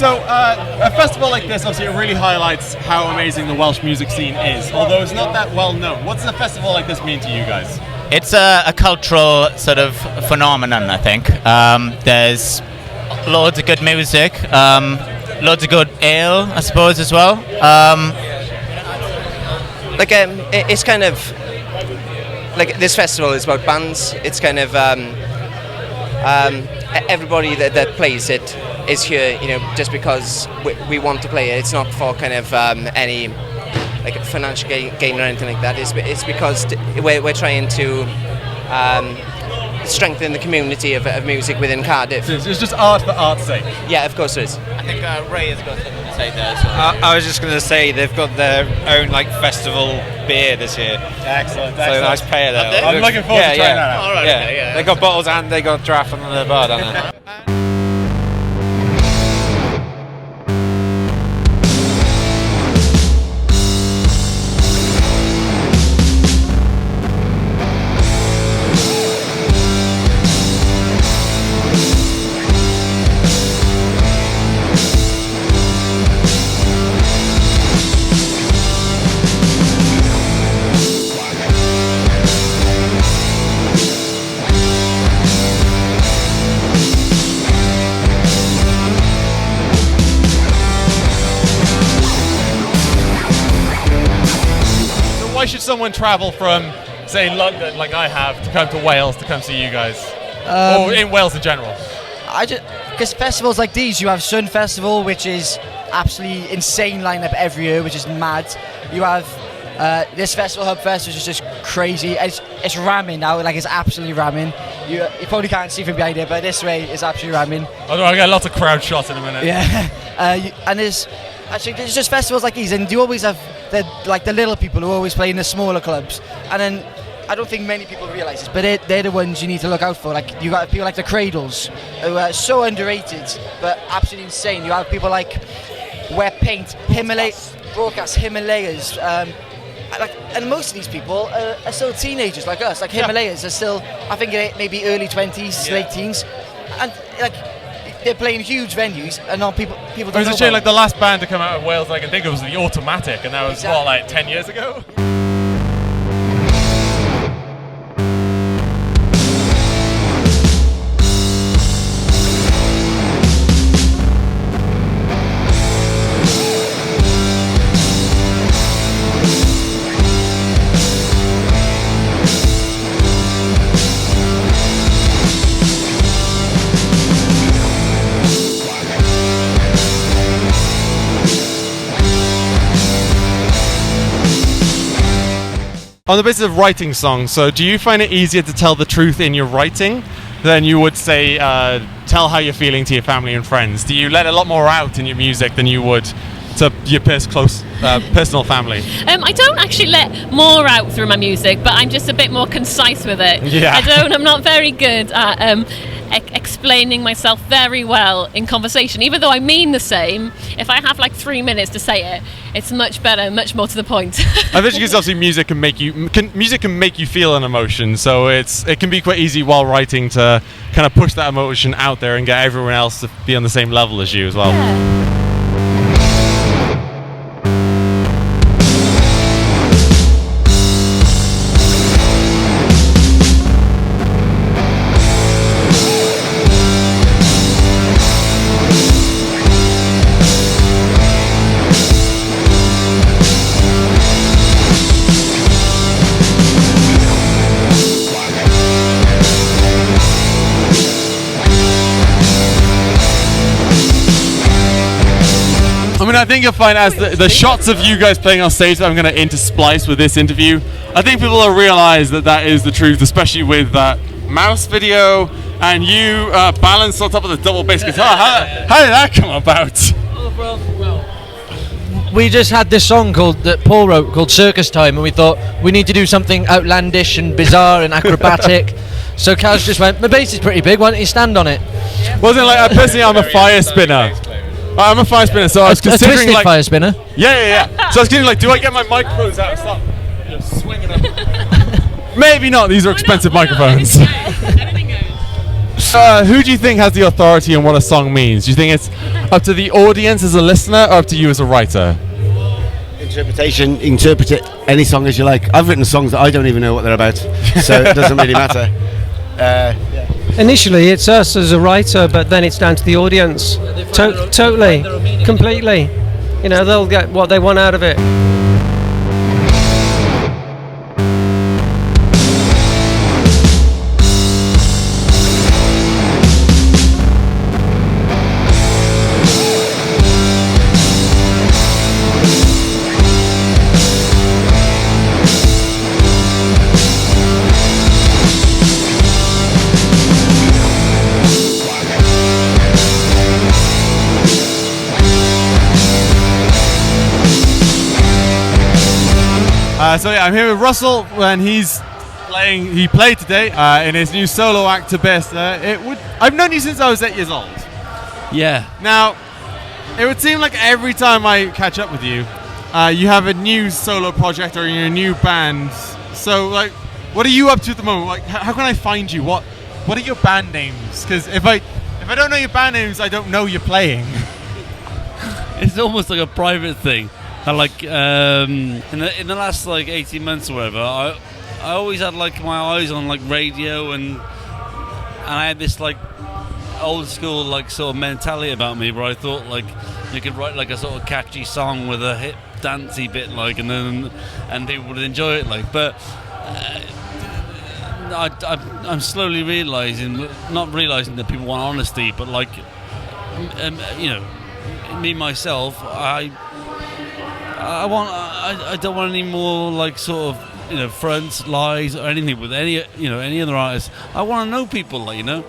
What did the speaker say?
So, a festival like this, obviously, it really highlights how amazing the Welsh music scene is, although it's not that well known. What's a festival like this mean to you guys? It's a cultural sort of phenomenon, I think. There's loads of good music, loads of good ale, I suppose, as well. It's kind of like this festival is about bands. It's kind of everybody that plays it is here, just because we want to play it. It's not for kind of any like financial gain or anything like that. It's because we're trying to strengthen the community of music within Cardiff. It's just art for art's sake. Yeah, of course it is. I think Ray has got something to say there as well. I was just going to say they've got their own festival beer this year. Excellent. So nice pale ale. I'm looking forward to trying that out. All right, They got bottles and they got draft on the bar, don't they? Why should someone travel from, say, London, like I have, to come to Wales to come see you guys? Or in Wales in general? Because festivals like these, you have Sun Festival, which is absolutely insane lineup every year, which is mad. You have this festival, Hub Fest, which is just crazy. It's ramming now, like it's absolutely ramming. You probably can't see from behind it, but this way it's absolutely ramming. I'll get lots of crowd shots in a minute. Yeah, and there's just festivals like these, and you always have the little people who always play in the smaller clubs, and then I don't think many people realise this, but they're the ones you need to look out for. Like you got people like the Cradles, who are so underrated but absolutely insane. You have people like Wet Paint, Himalayas, and most of these people are still teenagers like us. Like Himalayas are still, I think, maybe early 20s, late teens, and like they're playing huge venues, and not people don't know. It was a shame, like the last band to come out of Wales, I can think it was the Automatic, and that was what, like 10 years ago. On the basis of writing songs, so do you find it easier to tell the truth in your writing than you would say tell how you're feeling to your family and friends? Do you let a lot more out in your music than you would to your close personal family? I don't actually let more out through my music, but I'm just a bit more concise with it. Yeah. I'm not very good at explaining myself very well in conversation, even though I mean the same. If I have like 3 minutes to say it, it's much better, much more to the point. I think because obviously music can make you feel an emotion, so it can be quite easy while writing to kind of push that emotion out there and get everyone else to be on the same level as you as well. Yeah. I think you'll find as the shots of you guys playing on stage that I'm going to intersplice with this interview, I think people will realise that is the truth, especially with that mouse video and you balanced on top of the double bass guitar. How did that come about? We just had this song that Paul wrote called Circus Time, and we thought we need to do something outlandish and bizarre and acrobatic. So Kaz just went, my bass is pretty big, why don't you stand on it? Wasn't like personally I'm a fire spinner. I'm a fire spinner, so I was considering a twisted like fire spinner. Yeah. So I was considering like, do I get my microphones out and start swinging them? Maybe not. These are expensive microphones. Anything goes. Who do you think has the authority on what a song means? Do you think it's up to the audience as a listener or up to you as a writer? Interpretation, interpret it any song as you like. I've written songs that I don't even know what they're about, so it doesn't really matter. Initially, it's us as a writer, but then it's down to the audience. Totally, completely. You know, they'll get what they want out of it. So yeah, I'm here with Russell, and he played today in his new solo act to Best. I've known you since I was 8 years old. Yeah. Now, it would seem like every time I catch up with you, you have a new solo project or you're a new band. So like, what are you up to at the moment? Like, how can I find you? What are your band names? Because if I don't know your band names, I don't know you're playing. It's almost like a private thing. I like in the last like 18 months or whatever, I always had like my eyes on like radio, and I had this like old school like sort of mentality about me where I thought like you could write like a sort of catchy song with a hip dancey bit like, and people would enjoy it like, but I'm slowly not realizing that people want honesty, but like you know, me myself, I don't want any more like sort of, you know, fronts, lies or anything with any other artist. I want to know people, like, you know.